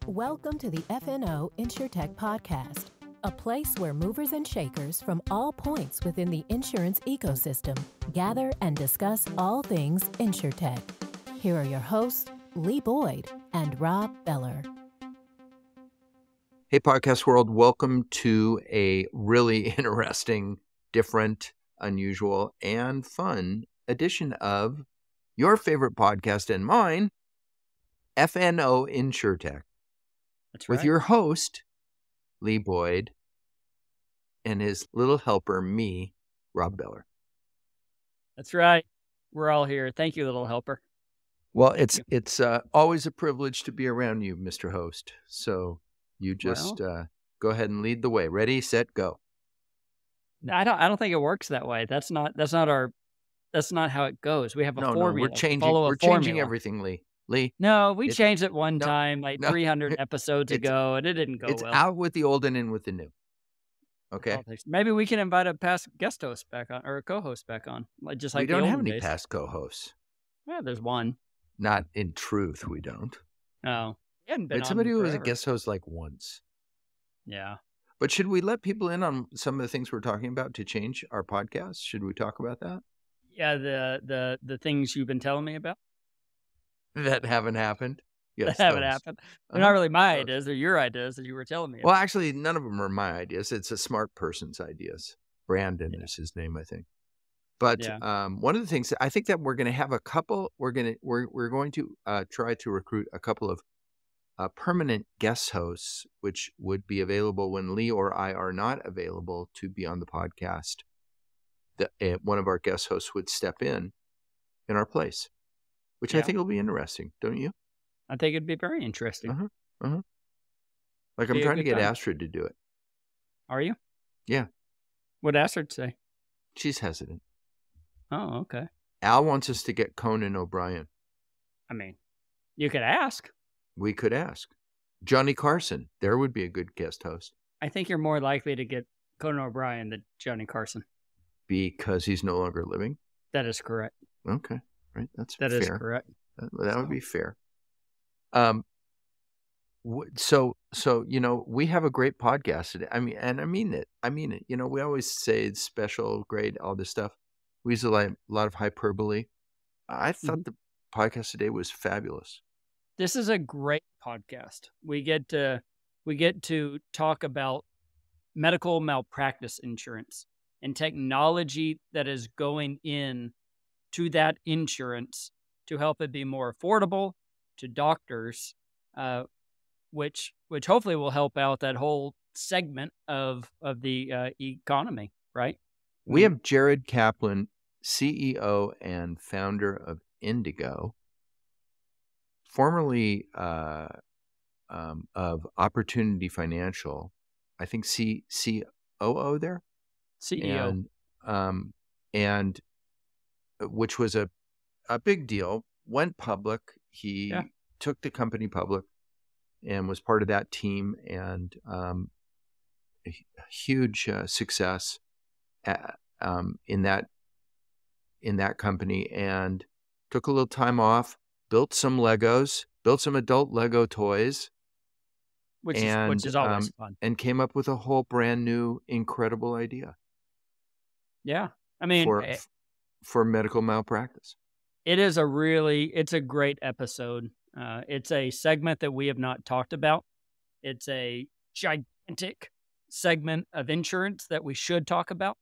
Welcome to the FNO InsurTech Podcast, a place where movers and shakers from all points within the insurance ecosystem gather and discuss all things InsurTech. Here are your hosts, Lee Boyd and Rob Beller. Hey, podcast world. Welcome to a really interesting, different, unusual, and fun edition of your favorite podcast and mine, FNO InsurTech. That's right. With your host, Lee Boyd, and his little helper, me, Rob Beller. That's right. We're all here. Thank you, little helper. Well, it's always a privilege to be around you, Mr. Host. So you just go ahead and lead the way. Ready, set, go. I don't think it works that way. That's not how it goes. We have a formula. No, we're changing everything, Lee. No, we changed it one time, 300 episodes ago, and it didn't go well. It's out with the old and in with the new. Okay. Maybe we can invite a past guest host back on, or a co-host back on, just like we don't have any days. Past co-hosts. Yeah, there's one. Not in truth, we don't. Oh, he hadn't been but somebody who was a forever. guest host like once. Yeah. But should we let people in on some of the things we're talking about to change our podcast? Should we talk about that? Yeah, the things you've been telling me about. That haven't happened? Yes. That haven't happened. They're not really my ideas. They're your ideas that you were telling me about. Well, actually, none of them are my ideas. It's a smart person's ideas. Brandon is his name, I think. But one of the things, I think that we're going to have a couple, we're going to try to recruit a couple of permanent guest hosts, which would be available when Lee or I are not available to be on the podcast. One of our guest hosts would step in our place, which I think will be interesting, don't you? I think it'd be very interesting. Like I'm trying to get Astrid to do it. Are you? Yeah. What'd Astrid say? She's hesitant. Oh, okay. Al wants us to get Conan O'Brien. I mean, you could ask. We could ask. Johnny Carson. There would be a good guest host. I think you're more likely to get Conan O'Brien than Johnny Carson. Because he's no longer living? That is correct. Okay. Right. That fair. Is correct. That would be fair. So, we have a great podcast today. I mean it. We always say it's special, great, all this stuff. We use a lot of hyperbole. I thought the podcast today was fabulous. This is a great podcast. We get to talk about medical malpractice insurance and technology that is going in to that insurance to help it be more affordable to doctors, which hopefully will help out that whole segment of the economy, right? We have Jared Kaplan, CEO and founder of Indigo, formerly of Opportunity Financial, I think COO there? CEO. And which was a big deal, went public. He took the company public and was part of that team, and a huge success in that company, and took a little time off, built some adult Lego toys, which is always fun, and came up with a whole brand new incredible idea. Yeah, I mean, for medical malpractice. It's a great episode. It's a segment that we have not talked about. It's a gigantic segment of insurance that we should talk about.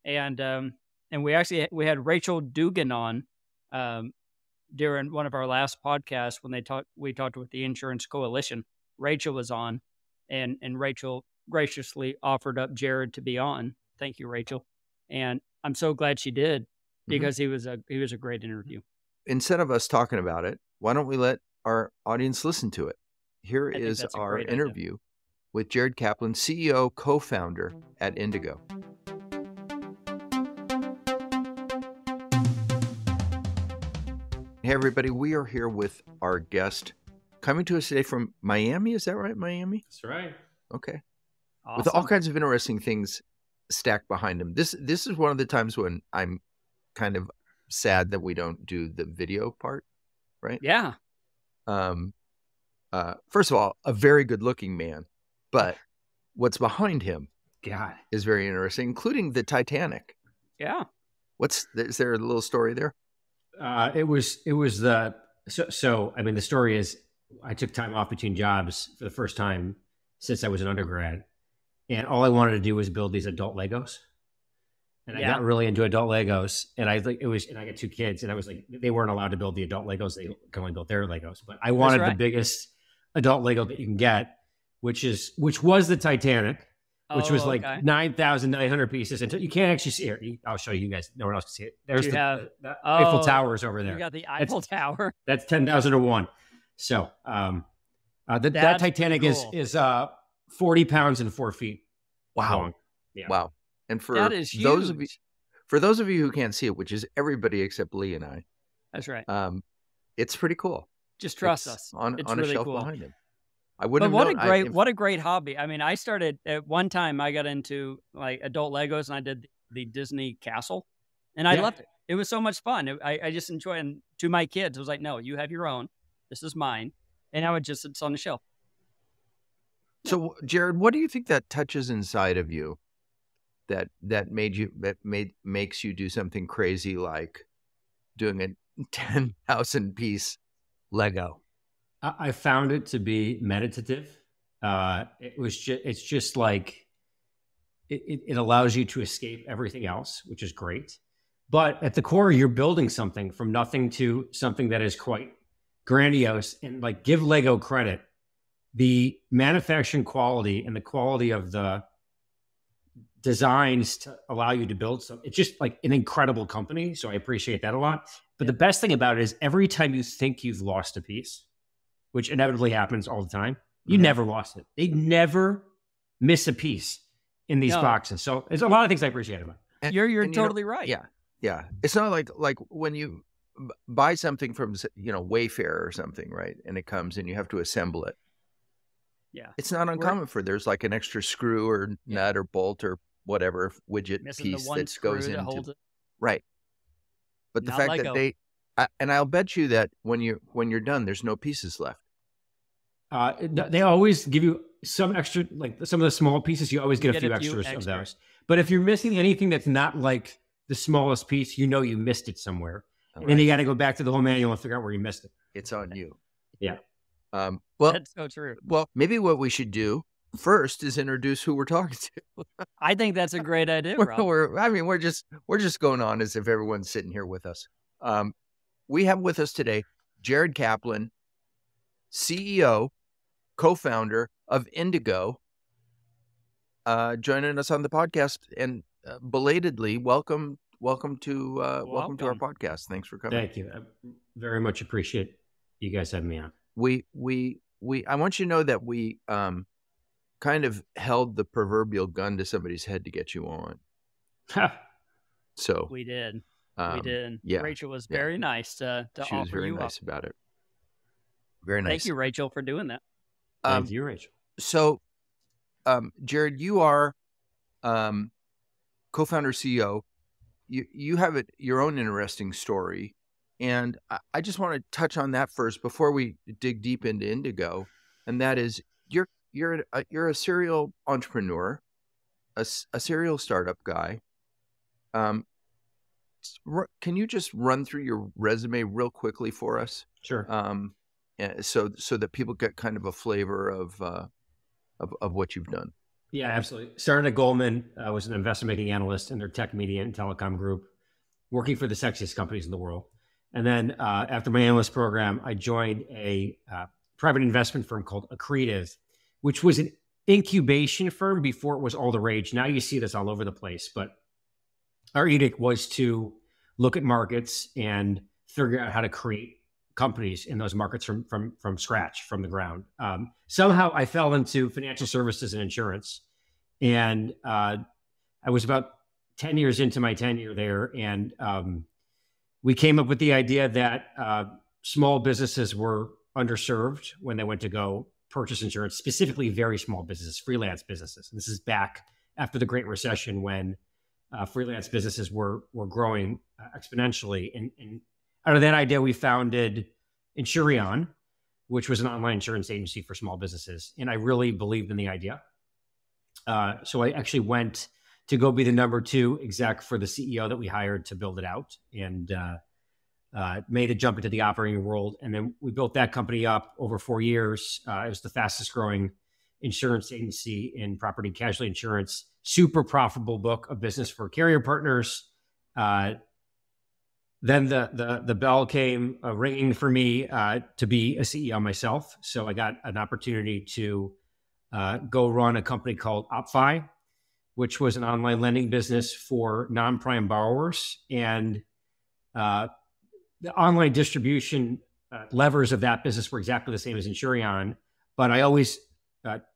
And we had Rachel Dugan on during one of our last podcasts when we talked with the Insurance Coalition. Rachel was on, and Rachel graciously offered up Jared to be on. Thank you, Rachel. And I'm so glad she did, because he was a great interview. Instead of us talking about it, why don't we let our audience listen to it? Here is our interview with Jared Kaplan, CEO, co-founder at Indigo. Hey, everybody. We are here with our guest coming to us today from Miami. Is that right, Miami? That's right. Okay. Awesome. With all kinds of interesting things stacked behind him. This is one of the times when I'm kind of sad that we don't do the video part, right? Yeah. first of all, a very good looking man, but what's behind him God is very interesting, including the Titanic. Yeah. Is there a little story there? It was so I mean, the story is I took time off between jobs for the first time since I was an undergrad, and all I wanted to do was build these adult Legos. And I got really into adult Legos, and I got 2 kids, and I was like, they weren't allowed to build the adult Legos; they can only build their Legos. But I wanted the biggest adult Lego that you can get, which was the Titanic, which was like 9,900 pieces. And you can't actually see it. I'll show you guys. No one else can see it. There's the Eiffel Tower is over there. You got the Eiffel Tower. That's 10,001. So that Titanic is 40 pounds and 4 feet. Wow. Long. Yeah. Wow. And for that is huge. those of you who can't see it, which is everybody except Lee and I. That's right. It's pretty cool. Just trust us. It's on really a shelf cool. behind him. I wouldn't. But what a great hobby. I mean, I started at one time. I got into like adult Legos, and I did the Disney castle, and I loved it. It was so much fun. I just enjoyed it. And to my kids, I was like, no, you have your own. This is mine. And now it's on the shelf. So, Jared, what do you think that touches inside of you that makes you do something crazy like doing a 10,000 piece Lego? I found it to be meditative. It's just like it allows you to escape everything else, which is great. But at the core, you're building something from nothing to something that is quite grandiose. And like, give Lego credit. The manufacturing quality and the quality of the designs to allow you to build something. It's just like an incredible company. So I appreciate that a lot. But the best thing about it is every time you think you've lost a piece, which inevitably happens all the time, you never lost it. They never miss a piece in these boxes. So there's a lot of things I appreciate about it. You're totally right. Yeah. Yeah. It's not like when you buy something from, Wayfair or something, right? And it comes and you have to assemble it. Yeah. It's not uncommon for there's like an extra screw or nut or bolt or whatever widget piece that goes into it. Right. But the fact that and I'll bet you that when you're done, there's no pieces left. They always give you some extra, like some of the small pieces, you always get a few extras of those. But if you're missing anything that's not like the smallest piece, you missed it somewhere. And then you got to go back to the whole manual and figure out where you missed it. It's on you. Yeah. Well, that's so true. Well, maybe what we should do first is introduce who we're talking to. I think that's a great idea, Rob. We're just going on as if everyone's sitting here with us. We have with us today Jared Kaplan, CEO, co-founder of Indigo, joining us on the podcast, and belatedly welcome to our podcast. Thanks for coming. Thank you. I very much appreciate you guys having me on. I want you to know that we kind of held the proverbial gun to somebody's head to get you on. So we did. Yeah, Rachel was very nice to offer you up. She was very nice about it. Very nice. Thank you, Rachel, for doing that. Thank you, Rachel. So, Jared, you are co-founder, CEO. You have your own interesting story, and I just want to touch on that first before we dig deep into Indigo, and that is you're a serial entrepreneur, a serial startup guy. Can you just run through your resume real quickly for us? Sure. So that people get kind of a flavor of what you've done. Yeah, absolutely. Started at Goldman. I was an investment banking analyst in their tech, media, and telecom group, working for the sexiest companies in the world. And then after my analyst program, I joined a private investment firm called Accretive, which was an incubation firm before it was all the rage. Now you see this all over the place. But our edict was to look at markets and figure out how to create companies in those markets from scratch, from the ground. Somehow I fell into financial services and insurance. And I was about 10 years into my tenure there. And we came up with the idea that small businesses were underserved when they went to go purchase insurance, specifically very small businesses, freelance businesses. And this is back after the Great Recession when freelance businesses were growing exponentially. And out of that idea, we founded Insurion, which was an online insurance agency for small businesses. And I really believed in the idea. So I actually went to go be the number 2 exec for the CEO that we hired to build it out, and made a jump into the operating world. And then we built that company up over 4 years. It was the fastest growing insurance agency in property and casualty insurance, super profitable book of business for carrier partners. Then the bell came ringing for me to be a CEO myself. So I got an opportunity to go run a company called OppFi, which was an online lending business for non-prime borrowers. And the online distribution levers of that business were exactly the same as Insurance, but I always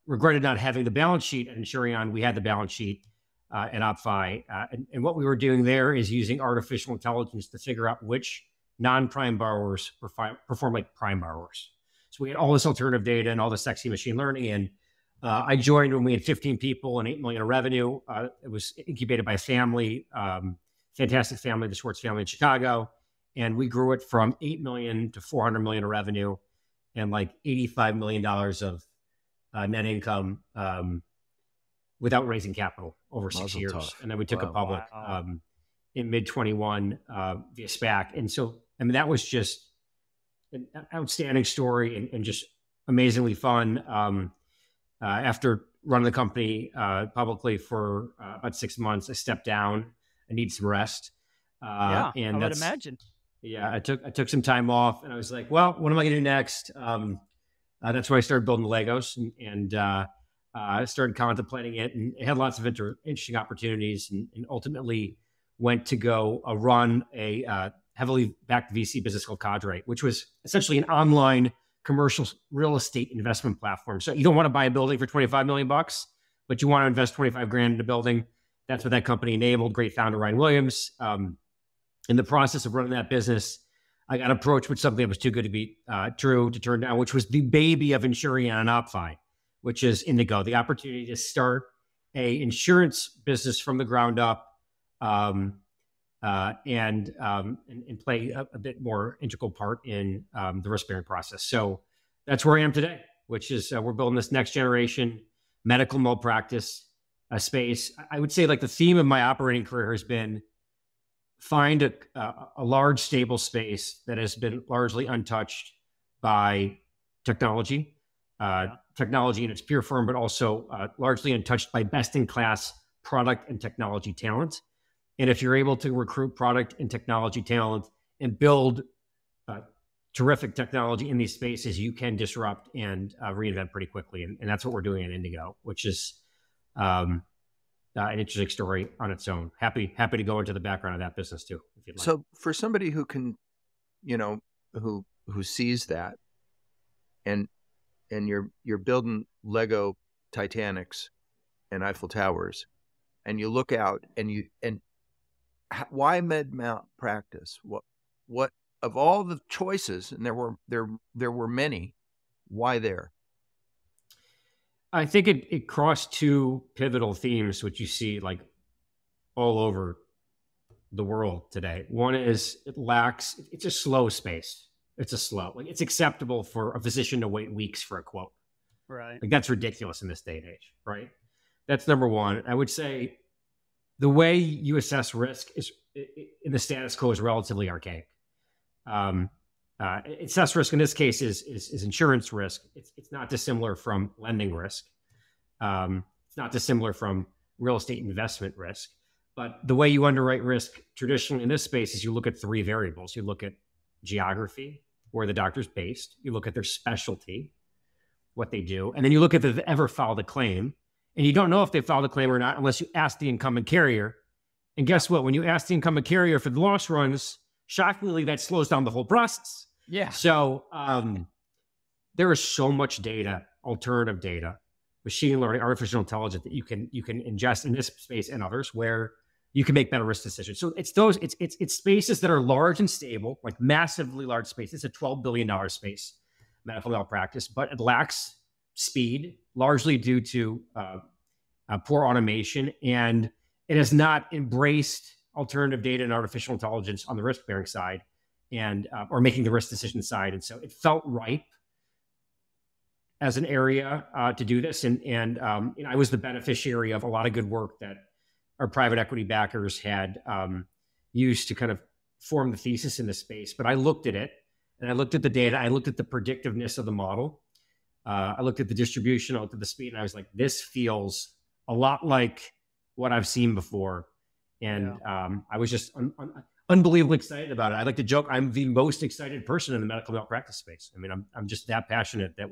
regretted not having the balance sheet at Insurance. We had the balance sheet at OppFi. And what we were doing there is using artificial intelligence to figure out which non-prime borrowers perform like prime borrowers. So we had all this alternative data and all the sexy machine learning. And I joined when we had 15 people and $8 million in revenue. It was incubated by a family, fantastic family, the Schwartz family in Chicago. And we grew it from 8 million to 400 million in revenue and like $85 million of net income without raising capital over 6 years. Tough. And then we took it public in mid 21 via SPAC. And so, I mean, that was just an outstanding story and just amazingly fun. After running the company publicly for about 6 months, I stepped down. I need some rest. And I would imagine. Yeah, I took some time off, and I was like, well, what am I going to do next? That's when I started building the Legos, and I started contemplating it, and it had lots of interesting opportunities, and ultimately went to go run a heavily backed VC business called Cadre, which was essentially an online commercial real estate investment platform. So you don't want to buy a building for $25 million, but you want to invest 25 grand in a building. That's what that company enabled. Great founder, Ryan Williams. In the process of running that business, I got approached with something that was too good to be true to turn down, which was the baby of Insurance and OppFi, which is Indigo, the opportunity to start a insurance business from the ground up and play a bit more integral part in the risk-bearing process. So that's where I am today, which is we're building this next generation medical malpractice space. I would say like the theme of my operating career has been find a large, stable space that has been largely untouched by technology, technology in its pure form, but also largely untouched by best-in-class product and technology talent. And if you're able to recruit product and technology talent and build terrific technology in these spaces, you can disrupt and reinvent pretty quickly. And that's what we're doing at Indigo, which is an interesting story on its own. Happy to go into the background of that business too, if you'd like. So for somebody who can, who sees that, and you're building Lego Titanics and Eiffel Towers, and you look out and why Malpractice? What of all the choices, and there were many, why there? I think it crossed two pivotal themes, which you see like all over the world today. One is it's a slow space. It's acceptable for a physician to wait weeks for a quote. Right. Like that's ridiculous in this day and age, right? That's number one. I would say the way you assess risk in the status quo is relatively archaic. Assess risk in this case is insurance risk. It's not dissimilar from lending risk. It's not dissimilar from real estate investment risk. But the way you underwrite risk traditionally in this space is you look at three variables. You look at geography, where the doctor's based. You look at their specialty, what they do. And then you look at if they've ever filed a claim. And you don't know if they filed a claim or not unless you ask the incumbent carrier. And guess what? When you ask the incumbent carrier for the loss runs, shockingly, that slows down the whole process. Yeah. So there is so much data, alternative data, machine learning, artificial intelligence that you can ingest in this space and others where you can make better risk decisions. So it's spaces that are large and stable, like massively large space. It's a $12 billion space, medical malpractice, but it lacks speed, largely due to poor automation, and it has not embraced alternative data and artificial intelligence on the risk-bearing side, and or making the risk decision side. And so it felt ripe as an area to do this. And I was the beneficiary of a lot of good work that our private equity backers had used to kind of form the thesis in this space. But I looked at it, and I looked at the data. I looked at the predictiveness of the model. I looked at the distribution, I looked at the speed, and I was like, this feels a lot like what I've seen before. And I was just unbelievably excited about it. I like to joke, I'm the most excited person in the medical malpractice space. I mean, I'm just that passionate that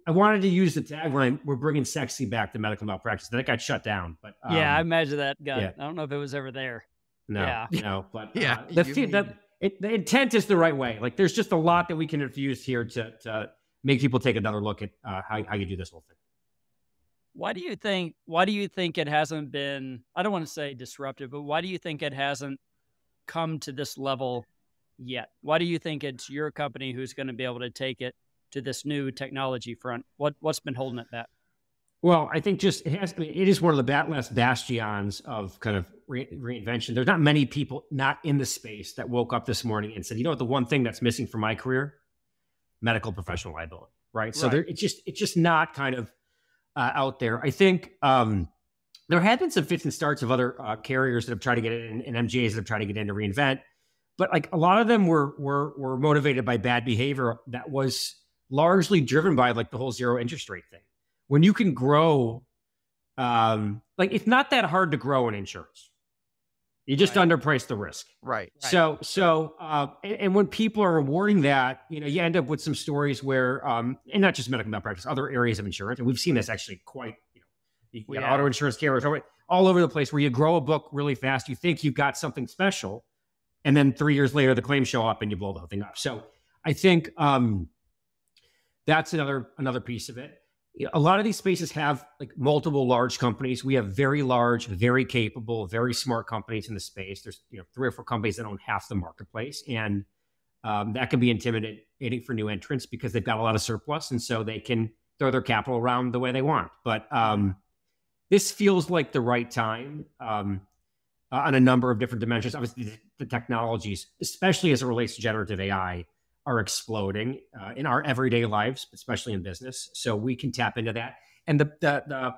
I wanted to use the tagline, we're bringing sexy back to medical malpractice. Then it got shut down. But I imagine that got, I don't know if it was ever there. No, but the intent is the right way. Like, there's just a lot that we can infuse here to make people take another look at how you do this whole thing. Why do you think it hasn't been, I don't want to say disruptive, but why do you think it hasn't come to this level yet? Why do you think it's your company who's going to be able to take it to this new technology front? What's been holding it back? Well, I think it is one of the last bastions of kind of reinvention. There's not many people not in the space that woke up this morning and said, you know what, the one thing that's missing from my career, medical professional liability, right? So it's just not kind of out there. I think there have been some fits and starts of other carriers that have tried to get in, and MGAs that have tried to get in to reinvent, but like a lot of them were motivated by bad behavior that was largely driven by like the whole zero interest rate thing. When you can grow, like it's not that hard to grow in insurance. You just underprice the risk. Right. So, and when people are rewarding that, you end up with some stories where, and not just medical malpractice, other areas of insurance. And we've seen this actually quite, you got auto insurance carriers all over the place where you grow a book really fast. You think you've got something special. And then 3 years later, the claims show up and you blow the whole thing up. So I think that's another piece of it. A lot of these spaces have like multiple large companies. We have very large, very capable, very smart companies in the space. There's 3 or 4 companies that own half the marketplace, and that can be intimidating for new entrants because they've got a lot of surplus, and so they can throw their capital around the way they want. But this feels like the right time on a number of different dimensions. Obviously, the technologies, especially as it relates to generative AI, are exploding in our everyday lives, especially in business. So we can tap into that. And the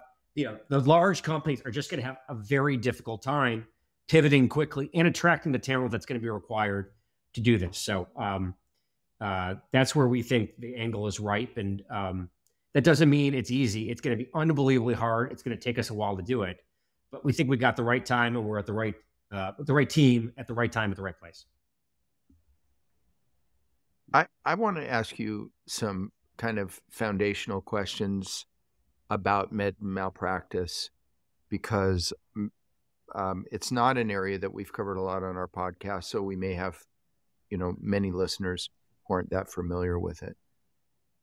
large companies are just going to have a very difficult time pivoting quickly and attracting the talent that's going to be required to do this. So that's where we think the angle is ripe. And that doesn't mean it's easy. It's going to be unbelievably hard. It's going to take us a while to do it. But we think we got the right time, and we're at the right team at the right time at the right place. I want to ask you some kind of foundational questions about med malpractice, because it's not an area that we've covered a lot on our podcast. So we may have, many listeners who aren't that familiar with it.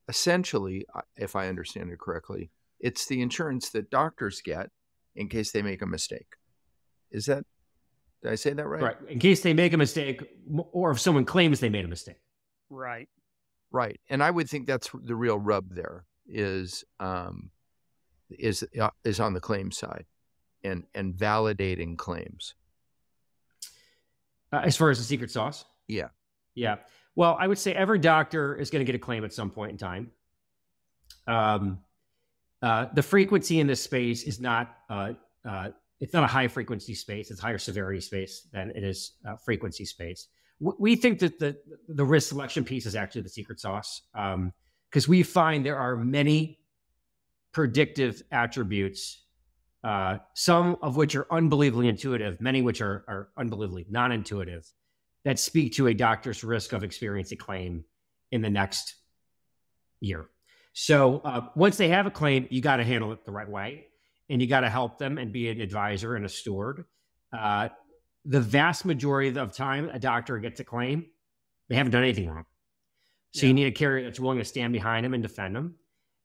Essentially, if I understand it correctly, it's the insurance that doctors get in case they make a mistake. Did I say that right? Right. In case they make a mistake, or if someone claims they made a mistake. Right. And I would think that's the real rub there is on the claim side and validating claims. As far as the secret sauce? Yeah. Well, I would say every doctor is going to get a claim at some point in time. The frequency in this space is not, it's not a high frequency space. It's a higher severity space than it is frequency space. We think that the risk selection piece is actually the secret sauce, because we find there are many predictive attributes, some of which are unbelievably intuitive, many which are unbelievably non-intuitive, that speak to a doctor's risk of experiencing a claim in the next year. So once they have a claim, you got to handle it the right way, and you got to help them and be an advisor and a steward. The vast majority of time a doctor gets a claim, they haven't done anything wrong. So you need a carrier that's willing to stand behind them and defend them.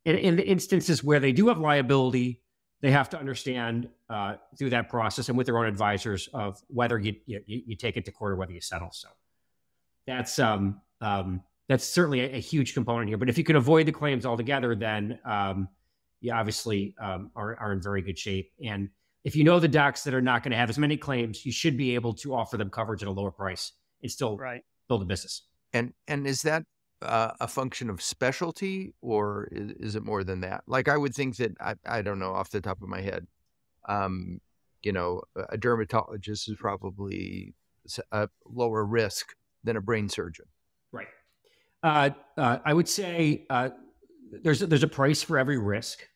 And in the instances where they do have liability, they have to understand through that process and with their own advisors of whether you take it to court or whether you settle. So that's certainly a huge component here. But if you can avoid the claims altogether, then you obviously are in very good shape. And if you know the docs that are not going to have as many claims, you should be able to offer them coverage at a lower price and still build a business. And is that a function of specialty, or is it more than that? Like, I would think that, I don't know off the top of my head, a dermatologist is probably a lower risk than a brain surgeon. Right. I would say there's a price for every risk.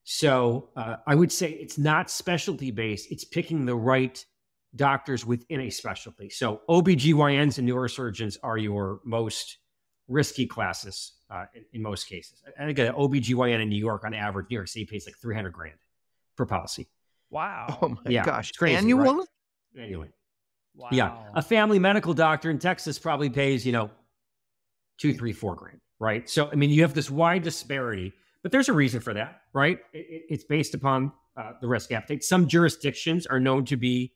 So I would say it's not specialty based. It's picking the right doctors within a specialty. So OBGYNs and neurosurgeons are your most risky classes in most cases. I think an OBGYN in New York on average, New York City pays like $300,000 per policy. Wow. Oh my gosh. Crazy, annually? Right? Annually. Wow. Yeah. A family medical doctor in Texas probably pays, $2, $3, $4,000, right? So, I mean, you have this wide disparity, but there's a reason for that, right? It's based upon the risk appetite. Some jurisdictions are known to be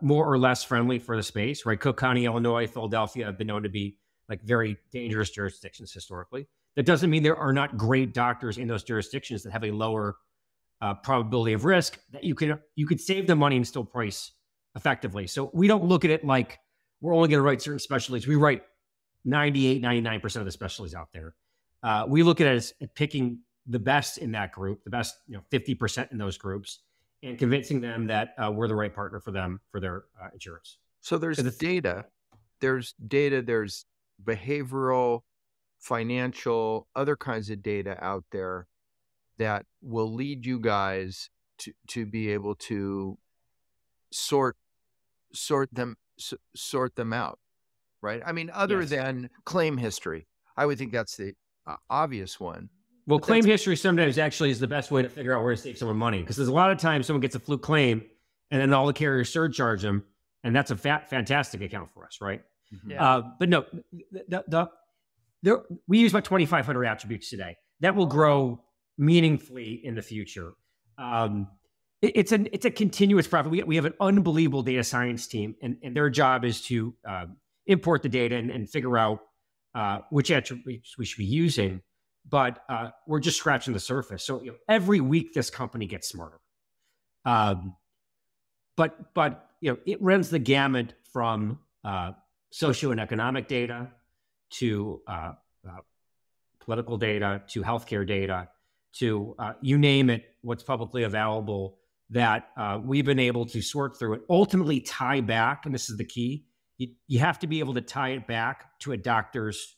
more or less friendly for the space, right? Cook County, Illinois, Philadelphia have been known to be like very dangerous jurisdictions historically. That doesn't mean there are not great doctors in those jurisdictions that have a lower probability of risk that you could save the money and still price effectively. So we don't look at it like we're only going to write certain specialties. We write 98, 99% of the specialties out there. We look at it as picking the best in that group, the best 50% in those groups, and convincing them that we're the right partner for them for their insurance. So there's data, there's behavioral, financial, other kinds of data out there that will lead you guys to be able to sort them out, right? I mean, other than claim history, I would think that's the obvious one. Well, claim history sometimes actually is the best way to figure out where to save someone money, because there's a lot of times someone gets a fluke claim and then all the carriers surcharge them, and that's a fantastic account for us, right? Mm-hmm. Yeah. But no, we use about 2,500 attributes today. That will grow meaningfully in the future. It's a continuous process. We have an unbelievable data science team, and their job is to import the data and figure out which attributes we should be using. But we're just scratching the surface. So every week this company gets smarter. But it runs the gamut from socio and economic data to political data to healthcare data to you name it, what's publicly available that we've been able to sort through it, ultimately tie back, and this is the key, you have to be able to tie it back to a doctor's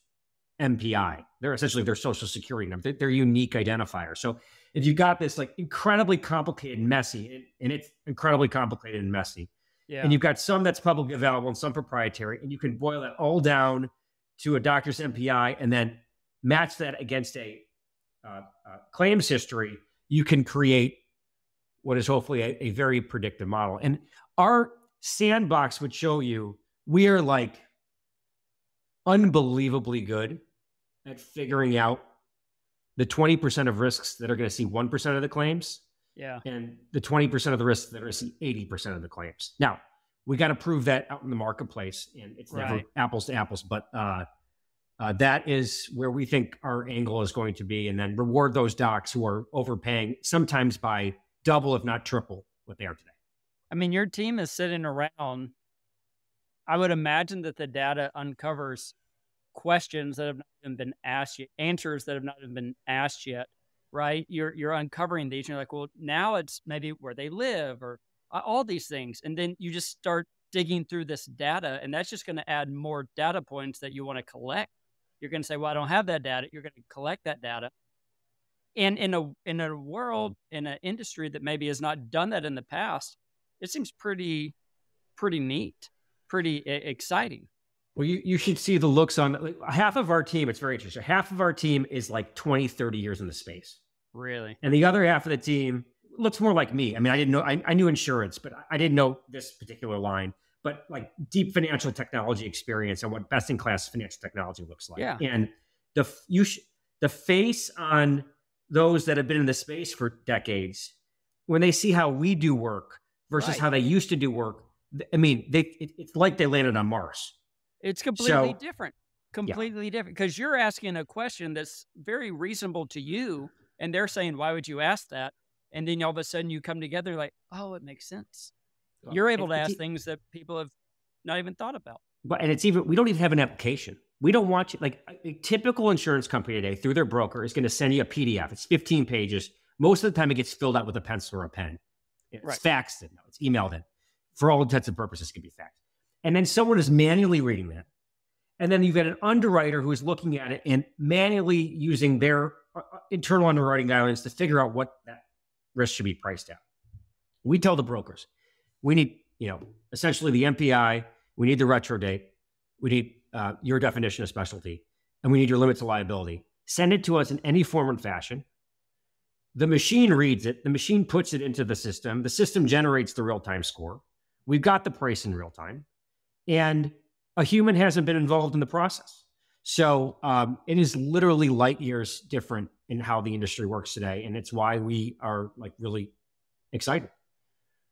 MPI. They're essentially their social security number, their unique identifier. So if you got this like incredibly complicated and messy, and it's incredibly complicated and messy, and you've got some that's publicly available and some proprietary, and you can boil that all down to a doctor's MPI and then match that against a claims history, you can create what is hopefully a very predictive model. And our sandbox would show you we are like unbelievably good at figuring out the 20% of risks that are going to see 1% of the claims, and the 20% of the risks that are going to see 80% of the claims. Now, we got to prove that out in the marketplace, and it's never apples to apples, but that is where we think our angle is going to be, and then reward those docs who are overpaying, sometimes by double, if not triple, what they are today. I mean, your team is sitting around. I would imagine that the data uncovers questions that have not even been asked yet, answers that have not even been asked yet, right? You're uncovering these, and you're like, well, now it's maybe where they live or all these things. And then you just start digging through this data, and that's just going to add more data points that you want to collect. You're going to say, well, I don't have that data. You're going to collect that data. And in a world, in an industry that maybe has not done that in the past, it seems pretty neat, pretty exciting. Well, you should see the looks on like, half of our team. It's very interesting. Half of our team is like 20, 30 years in the space. Really? And the other half of the team looks more like me. I mean, I didn't know, I knew insurance, but I didn't know this particular line, but like deep financial technology experience and what best in class financial technology looks like. Yeah. And the face on those that have been in the space for decades, when they see how we do work versus how they used to do work, I mean, it's like they landed on Mars. It's completely different. Completely different. Because you're asking a question that's very reasonable to you, and they're saying, why would you ask that? And then all of a sudden you come together like, oh, it makes sense. You're able to ask things that people have not even thought about. But and it's even we don't even have an application. We don't want you, like a typical insurance company today through their broker is going to send you a PDF. It's 15 pages. Most of the time it gets filled out with a pencil or a pen. It's faxed in. No, it's emailed in. For all intents and purposes, it can be faxed. And then someone is manually reading that. And then you've got an underwriter who is looking at it and manually using their internal underwriting guidelines to figure out what that risk should be priced at. We tell the brokers, we need, essentially the MPI, we need the retro date, we need your definition of specialty, and we need your limits of liability. Send it to us in any form and fashion. The machine reads it. The machine puts it into the system. The system generates the real-time score. We've got the price in real time. And a human hasn't been involved in the process. So it is literally light years different in how the industry works today. And it's why we are like really excited.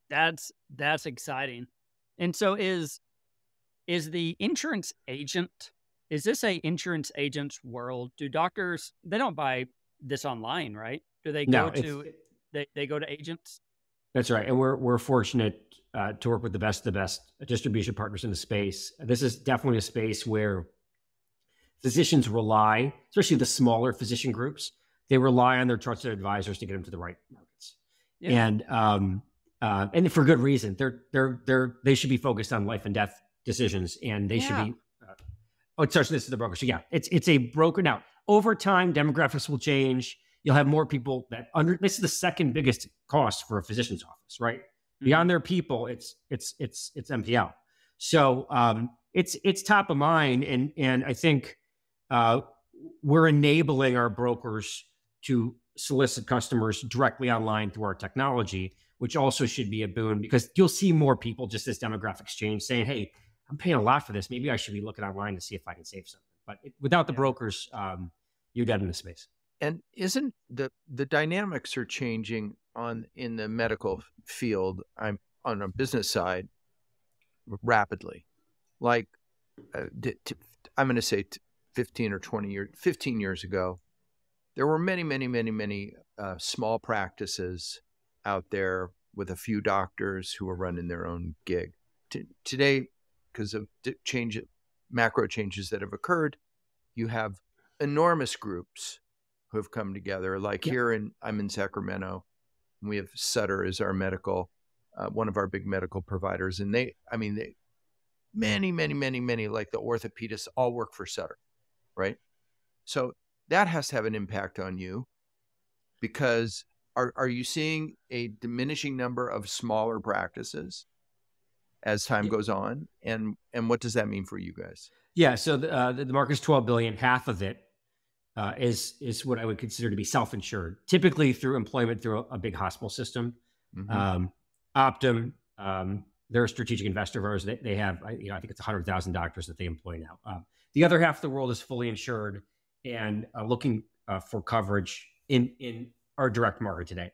That's exciting. And so is the insurance agent, is this a insurance agent's world? Do doctors, they don't buy this online, right? Do they go they go to agents? That's right. And we're fortunate to work with the best distribution partners in the space. This is definitely a space where physicians rely, especially the smaller physician groups, they rely on their trusted advisors to get them to the right markets. Yeah. And for good reason. They should be focused on life and death decisions, and they should be. This is the broker. So yeah, it's a broker. Now, over time, demographics will change. You'll have more people this is the second biggest cost for a physician's office, right? Mm-hmm. Beyond their people, it's MPL. So it's top of mind, and I think we're enabling our brokers to solicit customers directly online through our technology, which also should be a boon because you'll see more people just as demographics change saying, hey, I'm paying a lot for this. Maybe I should be looking online to see if I can save something. But without the brokers, you're dead in the space. And isn't the dynamics are changing in the medical field? I'm on a business side rapidly. Like I'm going to say 15 years ago, there were many small practices out there with a few doctors who were running their own gig. Today, because of macro changes that have occurred, you have enormous groups who have come together. Like I'm in Sacramento, and we have Sutter as our medical, one of our big medical providers, and they many like the orthopedists all work for Sutter, right? So that has to have an impact on you, because are you seeing a diminishing number of smaller practices as time goes on, and what does that mean for you guys? Yeah, so the market is $12 billion. Half of it is what I would consider to be self-insured, typically through employment through a big hospital system. Mm-hmm. Optum, they're a strategic investor of ours. They have, I think it's 100,000 doctors that they employ now. The other half of the world is fully insured and looking for coverage in our direct market today.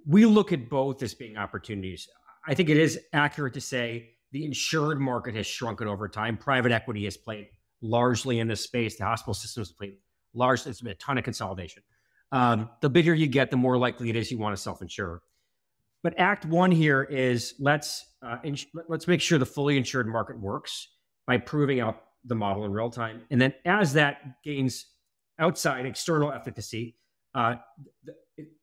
We look at both as being opportunities. I think it is accurate to say the insured market has shrunken over time. Private equity has played largely in this space. The hospital systems have played largely. There's been a ton of consolidation. The bigger you get, the more likely it is you want to self-insure. But Act One here is let's make sure the fully insured market works by proving out the model in real time. And then as that gains outside external efficacy,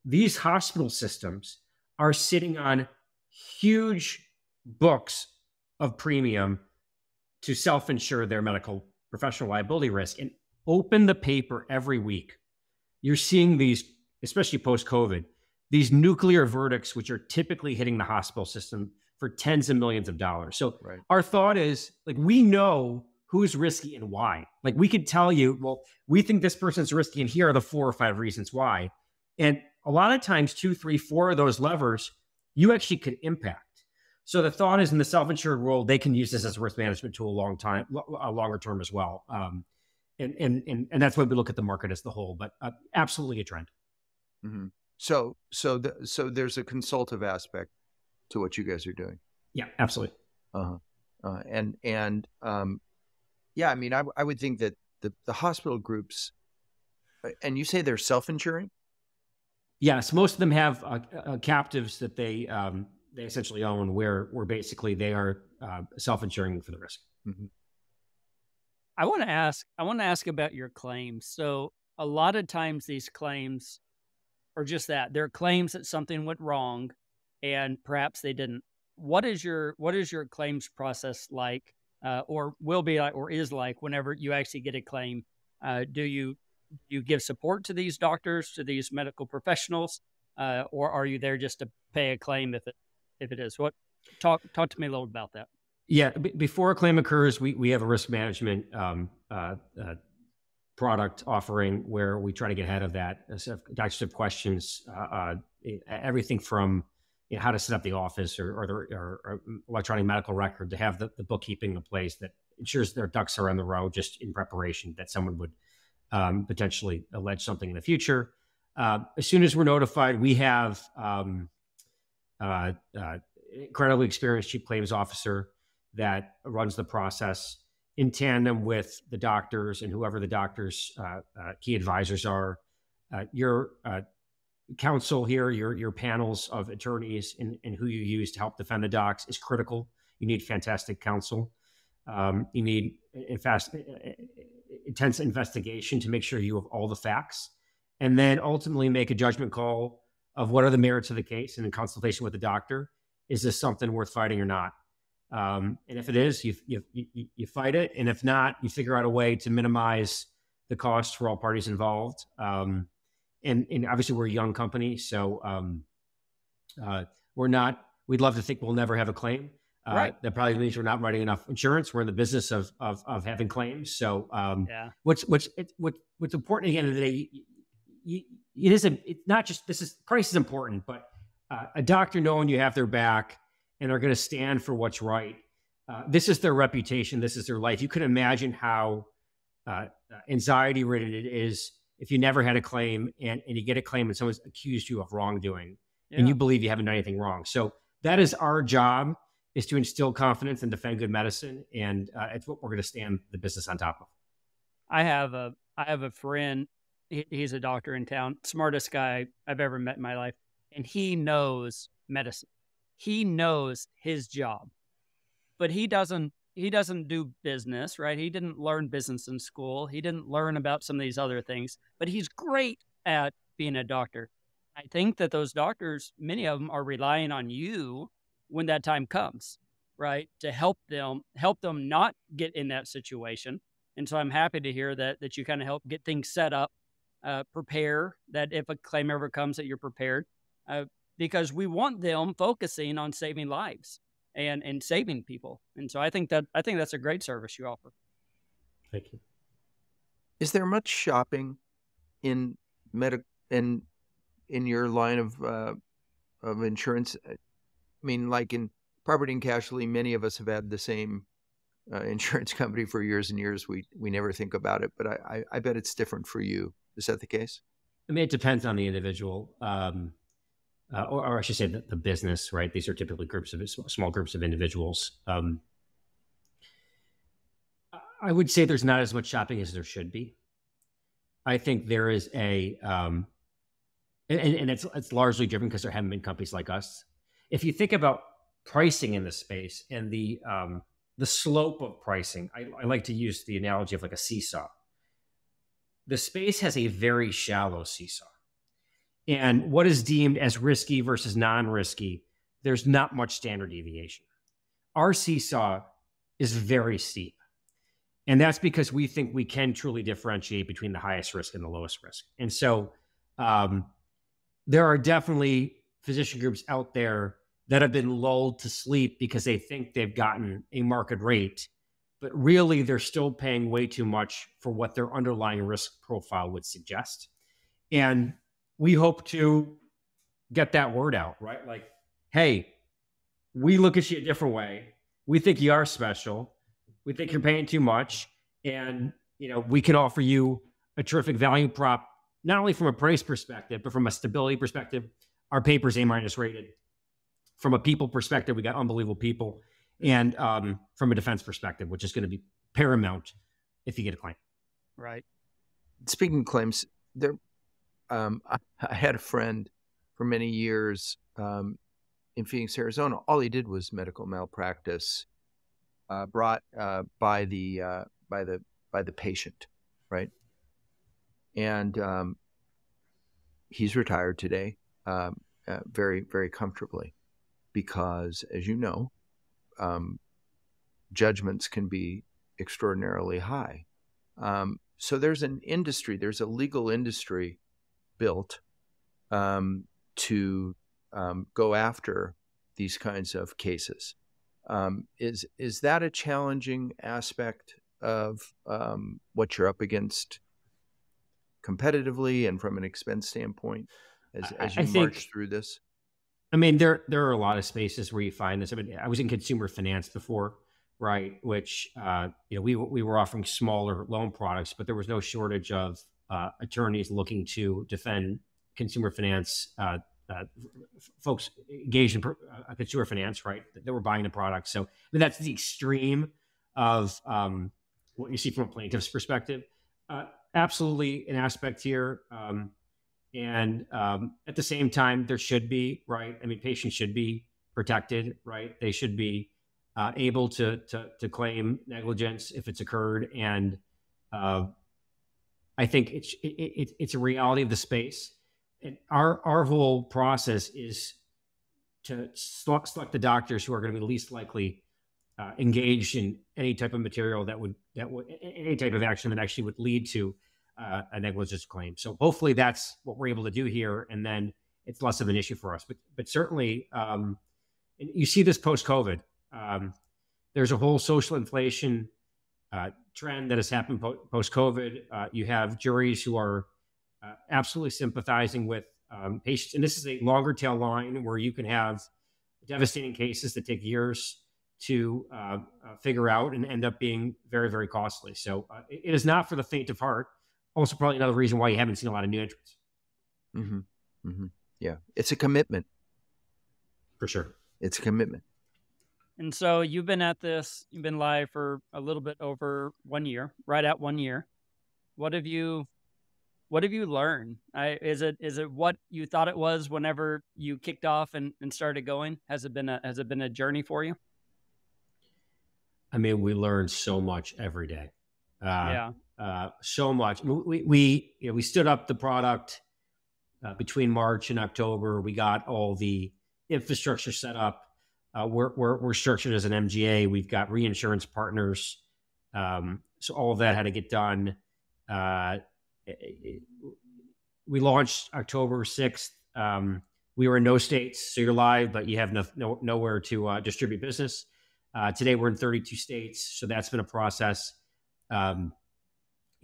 these hospital systems are sitting on huge books of premium to self-insure their medical professional liability risk. And open the paper every week, you're seeing these, especially post-COVID, these nuclear verdicts, which are typically hitting the hospital system for tens of millions of dollars. So Our thought is, we know who's risky and why. We could tell you, well, we think this person's risky, and here are the 4 or 5 reasons why. And a lot of times, 2, 3, 4 of those levers, you actually could impact. So the thought is, in the self-insured world, they can use this as a risk management tool a longer term as well. And that's why we look at the market as the whole, but absolutely a trend. Mm-hmm. So there's a consultative aspect to what you guys are doing. Yeah, absolutely. I would think that the hospital groups, and you say they're self-insuring? Yes, most of them have captives that they essentially own, where basically they are self-insuring for the risk. Mm-hmm. I want to ask about your claims. So a lot of times these claims are just that. They're claims that something went wrong and perhaps they didn't. What is your claims process like, or will be like, or is like whenever you actually get a claim? Do you give support to these doctors, to these medical professionals, or are you there just to pay a claim if it is? Talk to me a little about that. Yeah, before a claim occurs, we have a risk management product offering where we try to get ahead of that. So doctors have questions, everything from how to set up the office or electronic medical record, to have the bookkeeping in place that ensures their ducks are in the row just in preparation that someone would potentially allege something in the future. As soon as we're notified, we have incredibly experienced chief claims officer that runs the process in tandem with the doctors and whoever the doctors' key advisors are. Your counsel here, your panels of attorneys and who you use to help defend the docs is critical. You need fantastic counsel. You need intense investigation to make sure you have all the facts, and then ultimately make a judgment call of what are the merits of the case, and in consultation with the doctor, is this something worth fighting or not? And if it is, you fight it, and if not, you figure out a way to minimize the cost for all parties involved. And obviously, we're a young company, so we'd love to think we'll never have a claim. Right. That probably means we're not writing enough insurance. We're in the business of having claims. So what's important at the end of the day, it's not just price is important, but a doctor knowing you have their back and are going to stand for what's right. This is their reputation. This is their life. You can imagine how anxiety ridden it is if you never had a claim and you get a claim and someone's accused you of wrongdoing and you believe you haven't done anything wrong. So that is our job, is to instill confidence and defend good medicine. And it's what we're going to stand the business on top of. I have a friend. He's a doctor in town, smartest guy I've ever met in my life. And he knows medicine. He knows his job, but he doesn't do business, right? He didn't learn business in school. He didn't learn about some of these other things, but he's great at being a doctor. I think that those doctors, many of them are relying on you when that time comes, right? To help them not get in that situation. And so I'm happy to hear that you kind of help get things set up, prepare, that if a claim ever comes that you're prepared, because we want them focusing on saving lives and saving people. And so I think that's a great service you offer. Thank you. Is there much shopping in your line of insurance? I mean, like in property and casualty, many of us have had the same insurance company for years and years. We never think about it, but I bet it's different for you. Is that the case? I mean, it depends on the individual. Or I should say the business, right? These are typically small groups of individuals. I would say there's not as much shopping as there should be. I think there is and it's largely driven because there haven't been companies like us. If you think about pricing in this space and the slope of pricing, I like to use the analogy of like a seesaw. The space has a very shallow seesaw. And what is deemed as risky versus non-risky, there's not much standard deviation. Our seesaw is very steep. And that's because we think we can truly differentiate between the highest risk and the lowest risk. And so there are definitely physician groups out there that have been lulled to sleep because they think they've gotten a market rate, but really they're still paying way too much for what their underlying risk profile would suggest. And we hope to get that word out, right? Like, hey, we look at you a different way. We think you are special. We think you're paying too much. And, we can offer you a terrific value prop, not only from a price perspective, but from a stability perspective. Our paper's A- rated. From a people perspective, we got unbelievable people. And from a defense perspective, which is going to be paramount if you get a claim. Right. Speaking of claims, I had a friend for many years in Phoenix, Arizona. All he did was medical malpractice, brought by the by the patient, right? And he's retired today, very, very comfortably, because, as you know, judgments can be extraordinarily high. So there's an industry, there's a legal industry built to go after these kinds of cases. Is that a challenging aspect of what you're up against competitively and from an expense standpoint as you march through this? I mean, there are a lot of spaces where you find this. I mean, I was in consumer finance before, right? Which we were offering smaller loan products, but there was no shortage of attorneys looking to defend consumer finance folks engaged in consumer finance, right? That were buying the product. So I mean, that's the extreme of what you see from a plaintiff's perspective. Absolutely an aspect here. And at the same time, there should be, right? I mean, patients should be protected, right? They should be able to claim negligence if it's occurred. And I think it's a reality of the space. And our whole process is to select the doctors who are going to be least likely engaged in any type of material that would any type of action that actually would lead to a negligence claim. So hopefully that's what we're able to do here, and then it's less of an issue for us. But certainly, you see this post-COVID. There's a whole social inflation trend that has happened post-COVID. You have juries who are absolutely sympathizing with patients, and this is a longer tail line where you can have devastating cases that take years to figure out and end up being very, very costly. So it is not for the faint of heart. Also, probably another reason why you haven't seen a lot of new entrants. Mm-hmm. Mm-hmm. Yeah, it's a commitment. For sure. It's a commitment. And so you've been at this, you've been live for a little bit over 1 year, right at 1 year. What have you learned? Is it what you thought it was whenever you kicked off and started going? Has it been a journey for you? I mean, we learn so much every day. So much. We stood up the product between March and October. We got all the infrastructure set up. We're structured as an MGA. We've got reinsurance partners. So all of that had to get done. We launched October 6th. We were in no states, so you're live, but you have nowhere to distribute business. Today we're in 32 states, so that's been a process.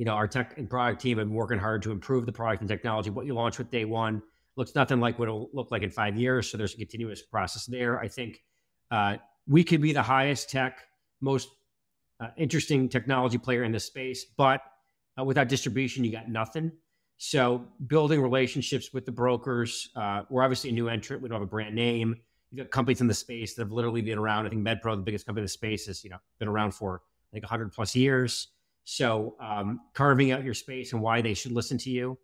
Our tech and product team have been working hard to improve the product and technology. What you launch with day one looks nothing like what it'll look like in 5 years, so there's a continuous process there. I think we could be the highest tech, most interesting technology player in this space, but without distribution, you got nothing. So building relationships with the brokers, we're obviously a new entrant. We don't have a brand name. You've got companies in the space that have literally been around. I think MedPro, the biggest company in the space, has been around for I think 100 plus years. So carving out your space and why they should listen to you,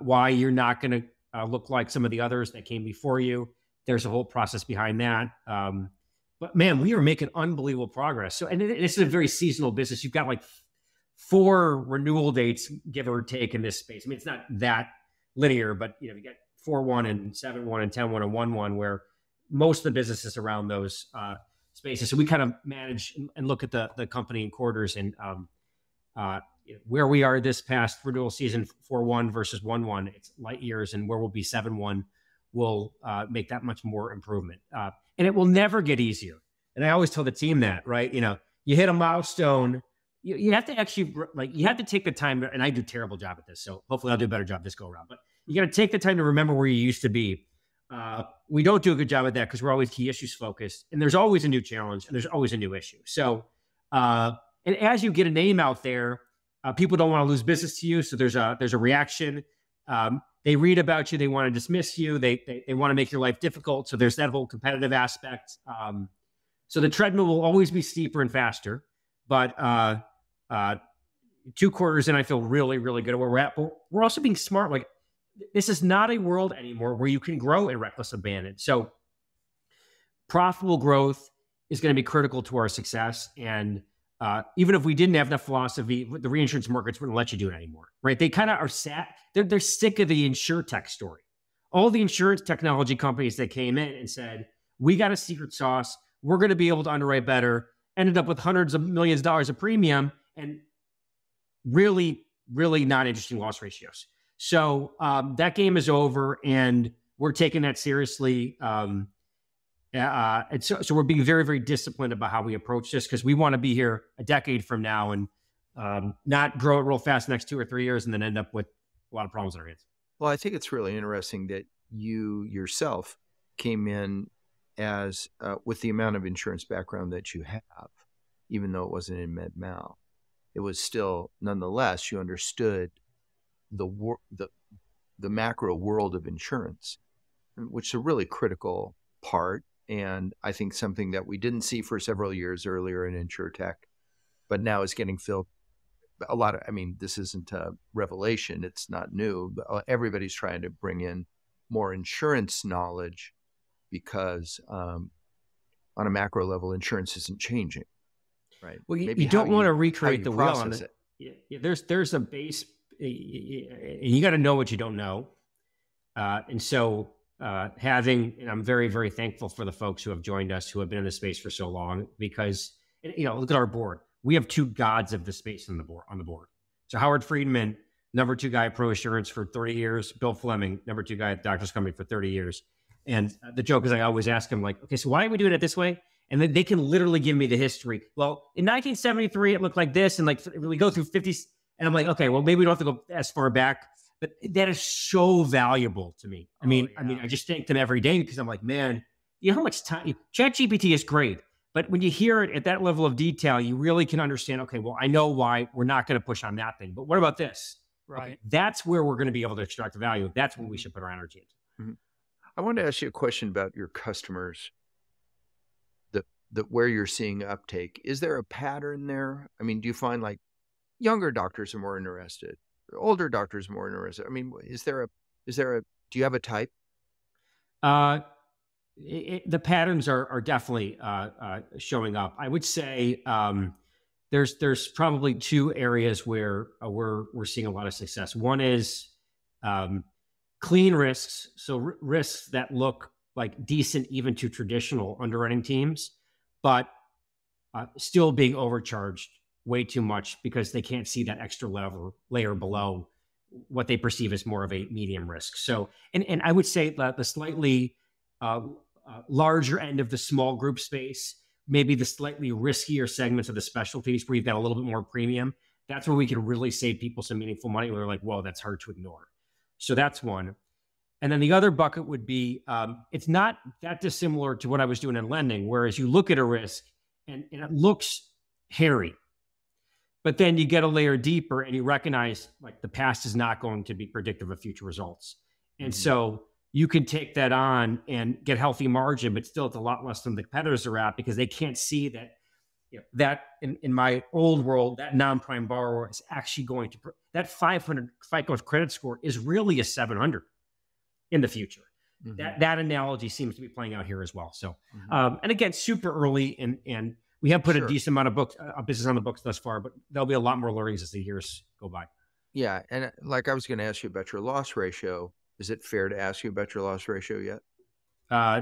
why you're not going to look like some of the others that came before you. There's a whole process behind that. But man, we are making unbelievable progress. So, and this is a very seasonal business. You've got like 4 renewal dates, give or take, in this space. I mean, it's not that linear, but you got 4/1 and 7/1 and 10/1 and 1/1, where most of the business is around those spaces. So we kind of manage and look at the company in quarters, and where we are this past renewal season, 4/1 versus 1/1, it's light years, and where we'll be 7/1 will make that much more improvement. And it will never get easier. And I always tell the team that, right? You hit a milestone, you have to actually, you have to take the time, and I do a terrible job at this, so hopefully I'll do a better job this go around, but you got to take the time to remember where you used to be. We don't do a good job at that because we're always key issues focused, and there's always a new challenge and there's always a new issue. So, and as you get a name out there, people don't want to lose business to you. So there's a reaction. They read about you. They want to dismiss you. They want to make your life difficult. So there's that whole competitive aspect. So the treadmill will always be steeper and faster, but 2 quarters in, I feel really, really good at where we're at. But we're also being smart. Like, this is not a world anymore where you can grow in reckless abandon. So profitable growth is going to be critical to our success. And even if we didn't have enough philosophy, the reinsurance markets wouldn't let you do it anymore, right? They kind of are they're sick of the insurtech story. All the insurance technology companies that came in and said, we got a secret sauce, we're going to be able to underwrite better, ended up with hundreds of millions of dollars of premium and really, really not interesting loss ratios. So that game is over, and we're taking that seriously. And so we're being very, very disciplined about how we approach this, because we want to be here a decade from now and not grow it real fast the next 2 or 3 years and then end up with a lot of problems on our hands. Well, I think it's really interesting that you yourself came in as with the amount of insurance background that you have, even though it wasn't in med mal, it was still, nonetheless, you understood the macro world of insurance, which is a really critical part. And I think something that we didn't see for several years earlier in InsurTech, but now is getting filled. A lot of, I mean, this isn't a revelation. It's not new, but everybody's trying to bring in more insurance knowledge because on a macro level, insurance isn't changing, right? Well, you don't want to recreate the wheel on it. There's a base, you got to know what you don't know. And so and I'm very, very thankful for the folks who have joined us, who have been in this space for so long, because, look at our board. We have two gods of the space on the board. So Howard Friedman, number 2 guy at Pro Assurance for 30 years. Bill Fleming, number 2 guy at Doctors Company for 30 years. And the joke is I always ask him, like, okay, so why are we doing it this way? And then they can literally give me the history. Well, in 1973, it looked like this. And like, we go through 50s. And I'm like, okay, well, maybe we don't have to go as far back. But that is so valuable to me. I mean, I just thank them every day, because I'm like, man, you know how much time ChatGPT is great. But when you hear it at that level of detail, you really can understand, okay, well, I know why we're not going to push on that thing. But what about this? Right. Okay, that's where we're going to be able to extract the value. That's what we should put our energy into. Mm-hmm. I wanted to ask you a question about your customers, where you're seeing uptake. Is there a pattern there? I mean, do you find like younger doctors are more interested, or older doctors are more interested? I mean, do you have a type? The patterns are definitely showing up. I would say there's probably 2 areas where we're seeing a lot of success. One is clean risks, so risks that look like decent even to traditional underwriting teams, but still being overcharged way too much because they can't see that extra layer below what they perceive as more of a medium risk. So, and I would say that the slightly larger end of the small group space, maybe the slightly riskier segments of the specialties where you've got a little bit more premium, that's where we can really save people some meaningful money where they're like, whoa, that's hard to ignore. So that's one. And then the other bucket would be, it's not that dissimilar to what I was doing in lending, whereas you look at a risk and it looks hairy, but then you get a layer deeper and you recognize like the past is not going to be predictive of future results. And so you can take that on and get healthy margin, but still it's a lot less than the competitors are at, because they can't see that, that in my old world, that non-prime borrower is actually going to, that 500 FICO credit score is really a 700 in the future. That analogy seems to be playing out here as well. So, and again, super early, and we have put a decent amount of business on the books thus far, but there'll be a lot more learnings as the years go by. Yeah. And like I was going to ask you about your loss ratio. Is it fair to ask you about your loss ratio yet?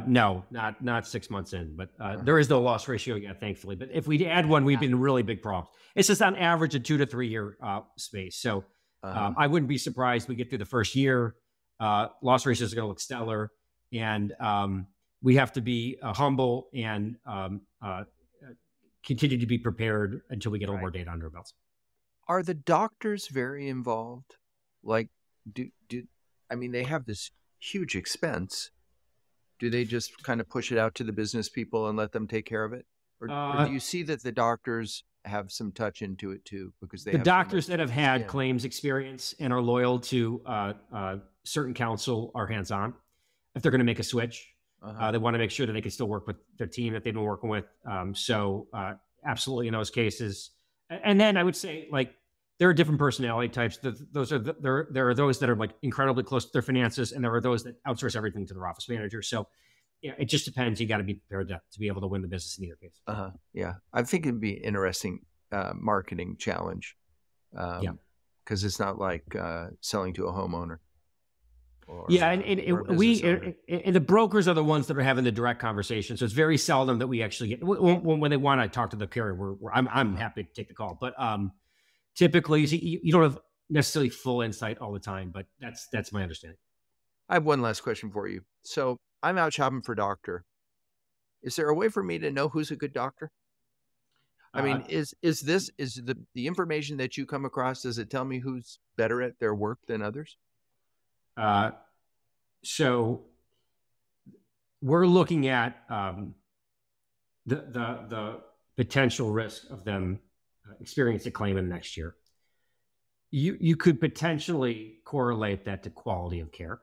No, not 6 months in, but there is no loss ratio yet, thankfully. But if we add one, we've been in really big problems. It's just on average a 2 to 3 year space. So I wouldn't be surprised we get through the first year. Loss ratios are going to look stellar, and we have to be humble and continue to be prepared until we get a little more data under our belts. Are the doctors very involved? Like, I mean, they have this huge expense. Do they just kind of push it out to the business people and let them take care of it? Or do you see that the doctors have some touch into it too? Because the doctors that have had claims experience and are loyal to certain counsel are hands-on. If they're going to make a switch, they want to make sure that they can still work with their team that they've been working with. So absolutely in those cases. And then I would say, like, there are different personality types. There are those that are like incredibly close to their finances, and there are those that outsource everything to their office manager. So it just depends. You got to be prepared to be able to win the business in either case. Yeah. I think it'd be interesting. marketing challenge. Because it's not like selling to a homeowner. And the brokers are the ones that are having the direct conversation. So it's very seldom that we actually get when they want to talk to the carrier. I'm happy to take the call, but typically you don't have necessarily full insight all the time. But that's my understanding. I have one last question for you. So I'm out shopping for a doctor. Is there a way for me to know who's a good doctor? I mean, is the information that you come across, does it tell me who's better at their work than others? So we're looking at the potential risk of them experiencing a claim in the next year. You could potentially correlate that to quality of care.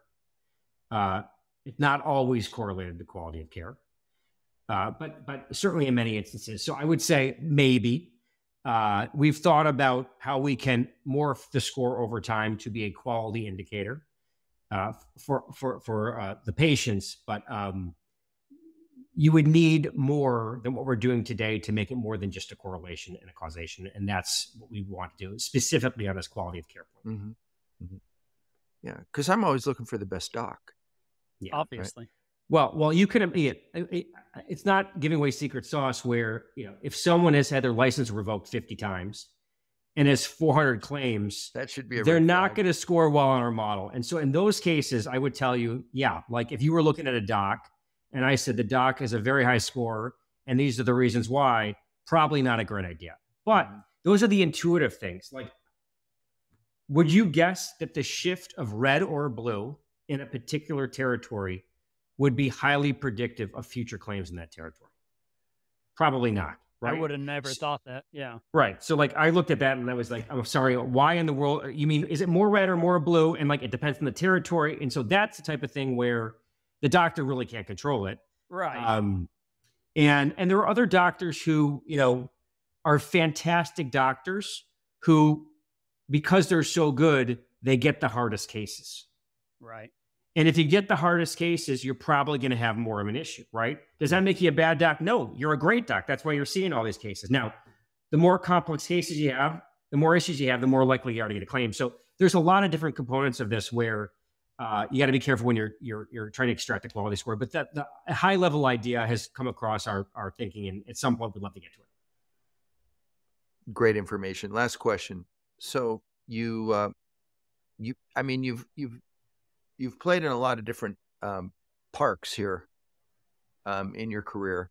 It's not always correlated to quality of care. But certainly in many instances. So I would say maybe we've thought about how we can morph the score over time to be a quality indicator for the patients. But you would need more than what we're doing today to make it more than just a correlation and a causation. And that's what we want to do, specifically on this quality of care point. Mm-hmm. Mm-hmm. Yeah, because I'm always looking for the best doc. Yeah, obviously. Right? Well, you could. It's not giving away secret sauce where, if someone has had their license revoked 50 times and has 400 claims, that should be. They're not going to score well on our model. And so in those cases, I would tell you, like if you were looking at a doc and I said the doc has a very high score and these are the reasons why, probably not a great idea. But those are the intuitive things. Like, would you guess that the shift of red or blue in a particular territory would be highly predictive of future claims in that territory? Probably not, right? I would have never thought that, yeah. Right. So like I looked at that and I was like, I'm sorry, why in the world, you mean, is it more red or more blue? And like, it depends on the territory. And so that's the type of thing where the doctor really can't control it. Right. And there are other doctors who, are fantastic doctors who, because they're so good, they get the hardest cases. Right. And if you get the hardest cases, you're probably going to have more of an issue, right? Does that make you a bad doc? No, you're a great doc. That's why you're seeing all these cases. Now, the more complex cases you have, the more issues you have, the more likely you are to get a claim. So there's a lot of different components of this where you got to be careful when you're trying to extract the quality score. But the high level idea has come across our thinking, and at some point we'd love to get to it. Great information. Last question. So you've played in a lot of different parks here in your career.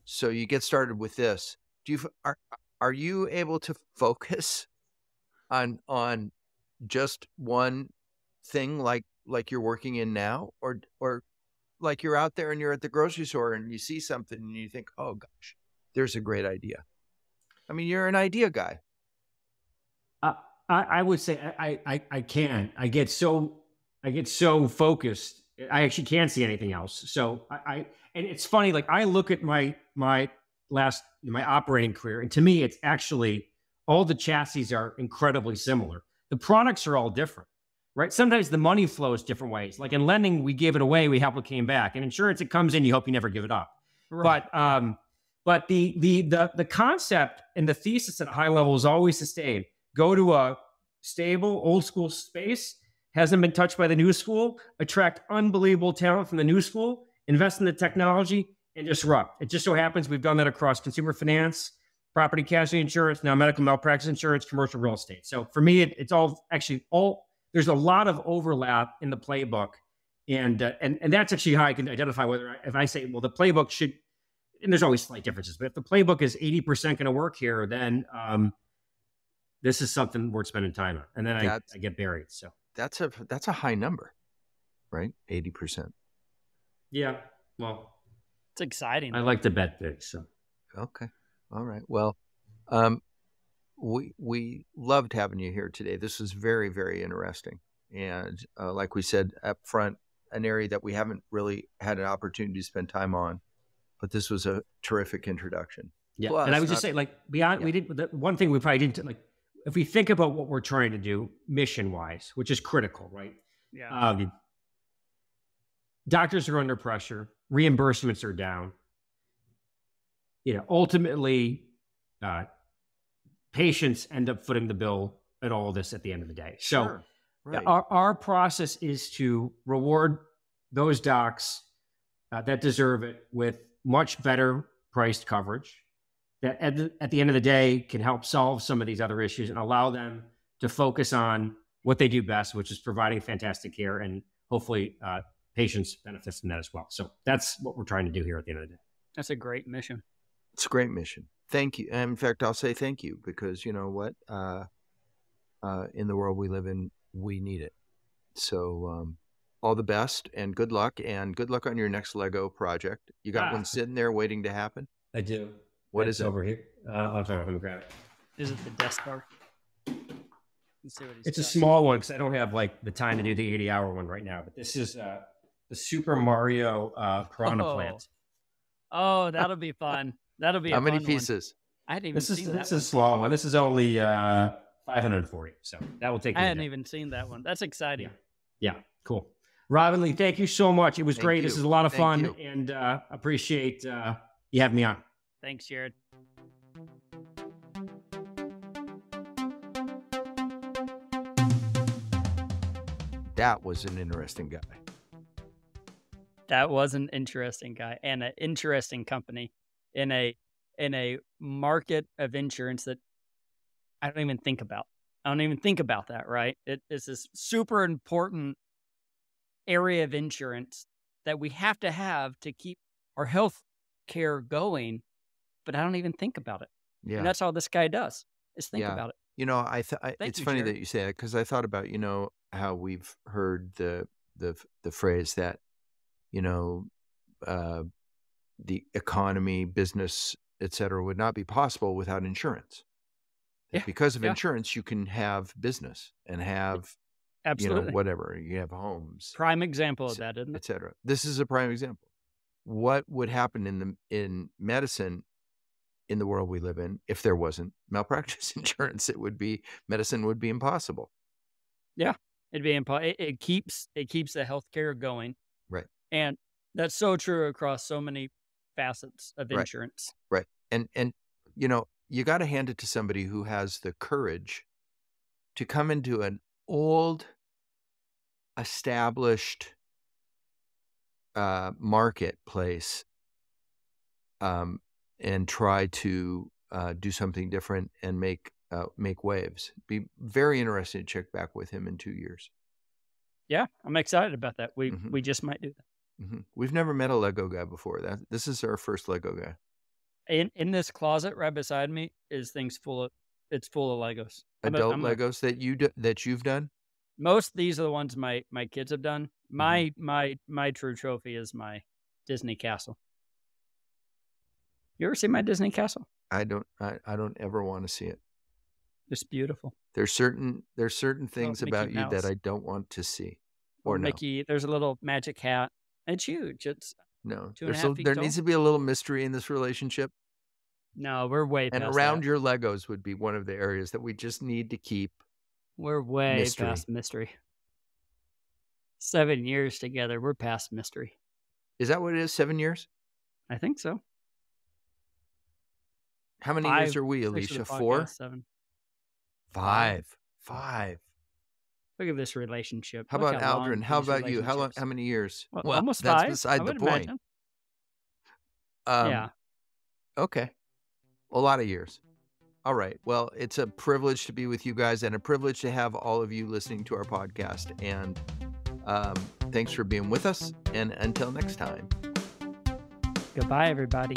So you get started with this. Are you able to focus on just one thing like you're working in now, or like you're out there and you're at the grocery store and you see something and you think, oh gosh, there's a great idea? I mean, you're an idea guy. I would say I can. I get so focused, I actually can't see anything else. So and it's funny, like I look at my operating career, and to me, it's actually all the chassis are incredibly similar. The products are all different, right? Sometimes the money flows different ways. Like in lending, we gave it away, we help it came back. In insurance, it comes in, you hope you never give it up. Right. But the concept and the thesis at a high level is always sustained. Go to a stable, old school space, hasn't been touched by the new school, attract unbelievable talent from the new school, invest in the technology, and disrupt. It just so happens we've done that across consumer finance, property casualty insurance, now medical malpractice insurance, commercial real estate. So for me, it's all there's a lot of overlap in the playbook. And that's actually how I can identify whether, if I say, well, the playbook should, and there's always slight differences, but if the playbook is 80% going to work here, then this is something worth spending time on. And then I get buried. So that's a high number, right? 80%. Yeah. Well, it's exciting. I like to bet big. So, okay. All right. Well, we loved having you here today. This was very, very interesting. And like we said up front, an area that we haven't really had an opportunity to spend time on, but this was a terrific introduction. Yeah. Plus, and I would just say, like, beyond, we did the one thing we probably didn't, like, if we think about what we're trying to do mission wise, which is critical, right? Yeah. Doctors are under pressure. Reimbursements are down. Ultimately, patients end up footing the bill at all of this at the end of the day. So Sure. Right. our process is to reward those docs that deserve it with much better priced coverage that at the end of the day can help solve some of these other issues and allow them to focus on what they do best, which is providing fantastic care, and hopefully patients benefit from that as well. So that's what we're trying to do here at the end of the day. That's a great mission. It's a great mission. Thank you. And in fact, I'll say thank you, because you know what? In the world we live in, we need it. So all the best and good luck on your next Lego project. You got one sitting there waiting to happen? I do. What is it? Over here? I'll try to grab it. Is it the Death Star? Let's see what he's It's got. a small one because I don't have like the time to do the 80-hour one right now. But this is the Super Mario Piranha Plant. Oh, that'll be fun. That'll be How a many fun pieces? One. I hadn't even seen that. This is a small one. This is only 540. So that will take. I hadn't even seen that one. That's exciting. Yeah, cool. Robin Lee, thank you so much. It was great. This is a lot of fun, you. and appreciate you having me on. Thanks, Jared. That was an interesting guy. That was an interesting guy and an interesting company in a market of insurance that I don't even think about. I don't even think about that, right? It's this super important area of insurance that we have to keep our health care going, but I don't even think about it. Yeah. And that's all this guy does is think about it. You know, it's funny Jared. that you say that, because I thought about, you know, how we've heard the phrase that, you know, the economy, business, et cetera, would not be possible without insurance. Yeah. Because of insurance, you can have business and have, Absolutely. you know, whatever. You have homes, Prime example of that, isn't it? et cetera. This is a prime example. What would happen in medicine in the world we live in if there wasn't malpractice insurance? Medicine would be impossible. Yeah, it'd be impossible. It keeps the healthcare going. Right. And that's so true across so many facets of insurance. Right. And you know, you got to hand it to somebody who has the courage to come into an old, established marketplace and try to do something different and make waves. Be very interested to check back with him in 2 years. Yeah, I'm excited about that. We just might do that. Mm-hmm. We've never met a Lego guy before. This is our first Lego guy. In this closet right beside me is full of Legos. Adult Legos that you've done? Most of these are the ones my kids have done. My true trophy is my Disney castle. You ever see my Disney castle? I don't ever want to see it. It's beautiful. There's certain things about you Mouse. that I don't want to see. Or no. Mickey, there's a little magic hat. It's huge. It's no. 2.5 feet There tall. needs to be a little mystery in this relationship. No, we're way and past around that. your Legos would be one of the areas that we just need to keep. We're way mystery. past mystery. 7 years together, we're past mystery. Is that what it is? 7 years? I think so. How many years are we, Alicia? 4? 7. 5. Look at this relationship. How Look about how long Aldrin? How these about you? relationships- How many years? Well, Well, almost that's 5. beside I the would point. imagine. Yeah. Yeah. Okay. A lot of years. All right. Well, it's a privilege to be with you guys and a privilege to have all of you listening to our podcast. And thanks for being with us. And until next time. Goodbye, everybody.